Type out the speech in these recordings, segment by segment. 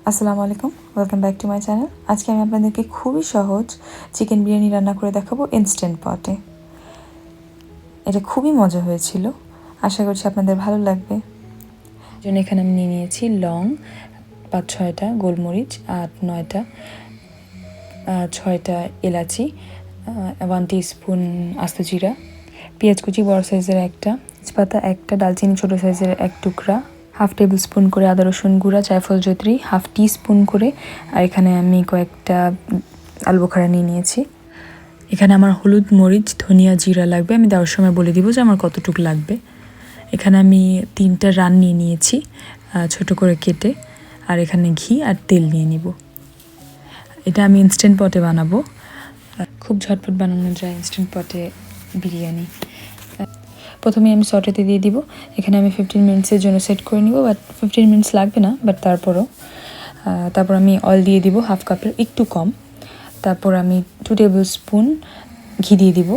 আসসালামু আলাইকুম, welcome back to my channel. আজকে আমি আপনাদেরকে খুবই সহজ চিকেন বিরিয়ানি রান্না করে দেখাবো ইনস্ট্যান্ট পটে। এটা খুবই মজা হয়েছিল, আশা করছি আপনাদের ভালো লাগবে। জন্য এখানে আমি নিয়ে নিয়েছি লং 5-6টা, গোলমরিচ 8-9টা, 6টা এলাচি, 1 টিস্পুন আস্ত জিরা, পেঁয়াজ কুচি বড় সাইজের একটা, তেজপাতা একটা, দালচিনি ছোটো সাইজের 1 টুকরা, 1/2 টেবিল স্পুন করে আদা রসুন গুঁড়া, জায়ফল জয়ত্রী 1/2 টিস্পুন করে, আর এখানে আমি কয়েকটা আলু বোখারা নিয়ে নিয়েছি। এখানে আমার হলুদ, মরিচ, ধনিয়া, জিরা লাগবে। আমি দেওয়ার সময় বলে দিব যে আমার কতটুকু লাগবে। এখানে আমি 3টা রান নিয়ে নিয়েছি ছোট করে কেটে, আর এখানে ঘি আর তেল নিয়ে নিব। এটা আমি ইনস্ট্যান্ট পটে বানাবো, খুব ঝটপট বানানো যায় ইনস্ট্যান্ট পটে বিরিয়ানি। প্রথমে আমি সটেতে দিয়ে দিব। এখানে আমি 15 মিনিটসের জন্য সেট করে নিব, বাট 15 মিনিটস লাগবে না, বাট তারপর আমি অয়েল দিয়ে দিব 1/2 কাপের একটু কম। তারপর আমি 2 টেবিল স্পুন ঘি দিয়ে দিব।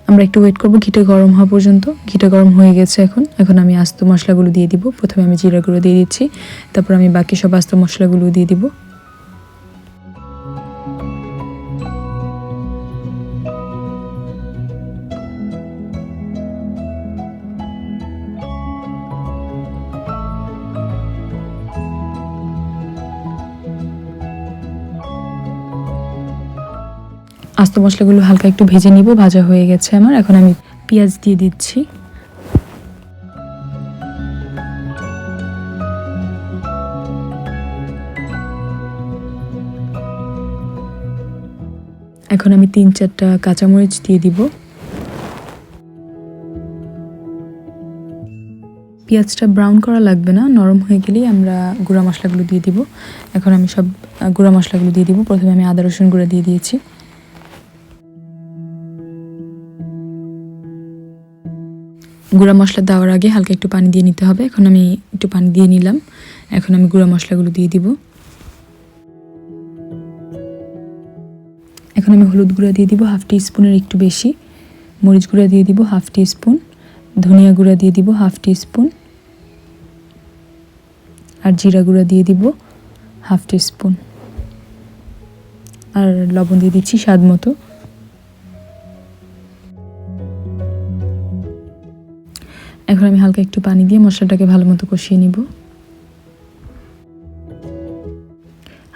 আমরা একটু ওয়েট করবো ঘিটা গরম হওয়া পর্যন্ত। ঘিটা গরম হয়ে গেছে। এখন আমি আস্ত মশলাগুলো দিয়ে দিব। প্রথমে আমি জিরা গুঁড়ো দিয়ে দিচ্ছি, তারপর আমি বাকি সব আস্ত মশলাগুলো দিয়ে দিব। আস্ত মশলাগুলো হালকা একটু ভেজে নিব। ভাজা হয়ে গেছে আমার। এখন আমি পেঁয়াজ দিয়ে দিচ্ছি। এখন আমি 3-4টা কাঁচামরিচ দিয়ে দিব। পেঁয়াজটা ব্রাউন করা লাগবে না, নরম হয়ে গেলেই আমরা গুঁড়া মশলাগুলো দিয়ে দিব। এখন আমি সব গুঁড়া মশলাগুলো দিয়ে দিব। প্রথমে আমি আদা রসুন গুঁড়া দিয়ে দিয়েছি। গুঁড়া মশলা দেওয়ার আগে হালকা একটু পানি দিয়ে নিতে হবে। এখন আমি একটু পানি দিয়ে নিলাম। এখন আমি গুঁড়া মশলাগুলো দিয়ে দিব। এখন আমি হলুদ গুঁড়া দিয়ে দিব 1/2 টিস্পুনের একটু বেশি, মরিচ গুঁড়া দিয়ে দিব 1/2 টিস্পুন, ধনিয়া গুঁড়া দিয়ে দিব 1/2 টিস্পুন, আর জিরা গুঁড়া দিয়ে দিব 1/2 টিস্পুন, আর লবণ দিয়ে দিচ্ছি স্বাদ মতো। এখন আমি হালকা একটু পানি দিয়ে মশলাটাকে ভালো মতো কষিয়ে নিব।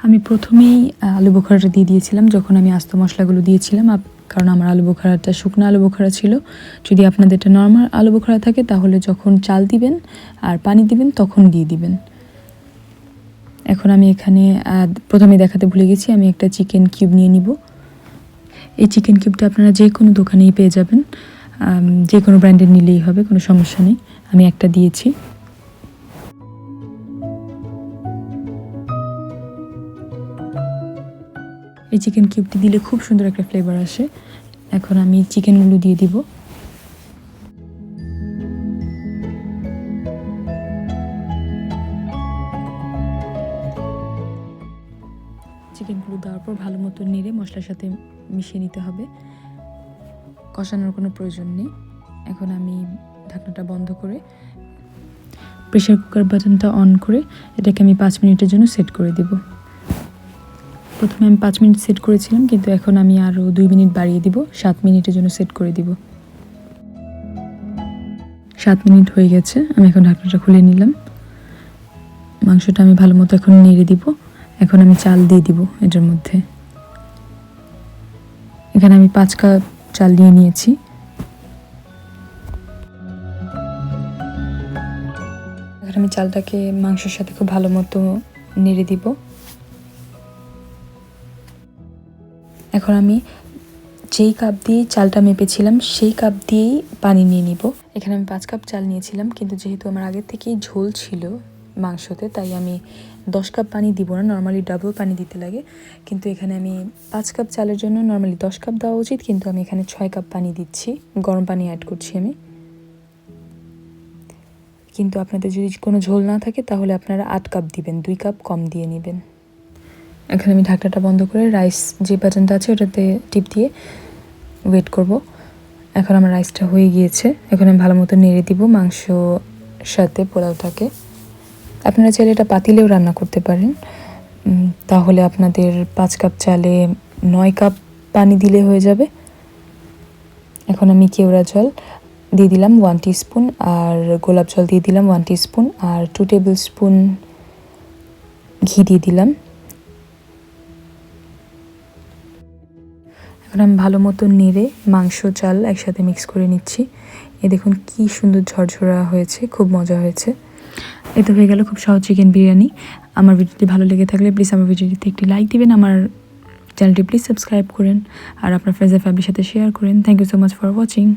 আমি প্রথমেই আলু বোখারাটা দিয়ে দিয়েছিলাম যখন আমি আস্ত মশলাগুলো দিয়েছিলাম, কারণ আমার আলু বোখারাটা শুকনো আলু বোখারা ছিল। যদি আপনাদের এটা নর্মাল আলু বোখারা থাকে তাহলে যখন চাল দিবেন আর পানি দিবেন তখন দিয়ে দিবেন। এখন আমি এখানে প্রথমে দেখাতে ভুলে গেছি, আমি একটা চিকেন কিউব নিয়ে নিব। এই চিকেন কিউবটা আপনারা যে কোনো দোকানেই পেয়ে যাবেন, যে কোনো ব্র্যান্ডের নিলেই হবে, কোনো সমস্যা নেই। আমি একটা দিয়েছি। এই চিকেন কিউবটি দিলে খুব সুন্দর একটা ফ্লেভার আসে। এখন আমি চিকেনগুলো দিয়ে দিব। চিকেনগুলো দেওয়ার পর ভালো মতো নেড়ে মশলার সাথে মিশিয়ে নিতে হবে, কষানোর কোনো প্রয়োজন নেই। এখন আমি ঢাকনাটা বন্ধ করে প্রেসার কুকার বাটনটা অন করে এটাকে আমি 5 মিনিটের জন্য সেট করে দিব। প্রথমে আমি 5 মিনিট সেট করেছিলাম, কিন্তু এখন আমি আরও 2 মিনিট বাড়িয়ে দিব, 7 মিনিটের জন্য সেট করে দিব। 7 মিনিট হয়ে গেছে। আমি এখন ঢাকনাটা খুলে নিলাম। মাংসটা আমি ভালো মতো এখন নেড়ে দিব। এখন আমি চাল দিয়ে দিব এটার মধ্যে। এখানে আমি 5 কাপ চাল নিয়ে নিয়েছি। এখন আমি চালটাকে মাংসের সাথে খুব ভালো মতো নেড়ে দিব। এখন আমি যেই কাপ দিয়ে চালটা মেপেছিলাম সেই কাপ দিয়েই পানি নিয়ে নিব। এখানে আমি 5 কাপ চাল নিয়েছিলাম, কিন্তু যেহেতু আমার আগের থেকেই ঝোল ছিল মাংসতে, তাই আমি 10 কাপ পানি দিব না। নর্মালি ডাবল পানি দিতে লাগে, কিন্তু এখানে আমি 5 কাপ চালের জন্য নর্মালি 10 কাপ দেওয়া উচিত, কিন্তু আমি এখানে 6 কাপ পানি দিচ্ছি। গরম পানি অ্যাড করছি আমি। কিন্তু আপনাদের যদি কোনো ঝোল না থাকে তাহলে আপনারা 8 কাপ দিবেন, 2 কাপ কম দিয়ে নেবেন। এখন আমি ঢাকনাটা বন্ধ করে রাইস যে বাটনটা আছে ওটাতে টিপ দিয়ে ওয়েট করব। এখন আমার রাইসটা হয়ে গিয়েছে। এখন আমি ভালো মতো নেড়ে দিব মাংস সাথে পোলাওটাকে। আপনারা চাইলে এটা পাতিলেও রান্না করতে পারেন, তাহলে আপনাদের 5 কাপ চালে 9 কাপ পানি দিলে হয়ে যাবে। এখন আমি কেওড়া জল দিয়ে দিলাম 1 টিস্পুন, আর গোলাপ জল দিয়ে দিলাম 1 টিস্পুন, আর 2 টেবিল স্পুন ঘি দিয়ে দিলাম। এখন আমি ভালো মতো নেড়ে মাংস চাল একসাথে মিক্স করে নিচ্ছি। দেখুন কি সুন্দর ঝরঝরা হয়েছে, খুব মজা হয়েছে। এ তো হয়ে গেল খুব সহজ চিকেন বিরিয়ানি। আমার ভিডিওটি ভালো লেগে থাকলে প্লিজ আমার ভিডিওটিতে একটি লাইক দিবেন, আমার চ্যানেলটি প্লিজ সাবস্ক্রাইব করেন, আর আপনার ফ্রেন্ডস এন্ড ফ্যামিলির সাথে শেয়ার করেন। Thank you so much for watching.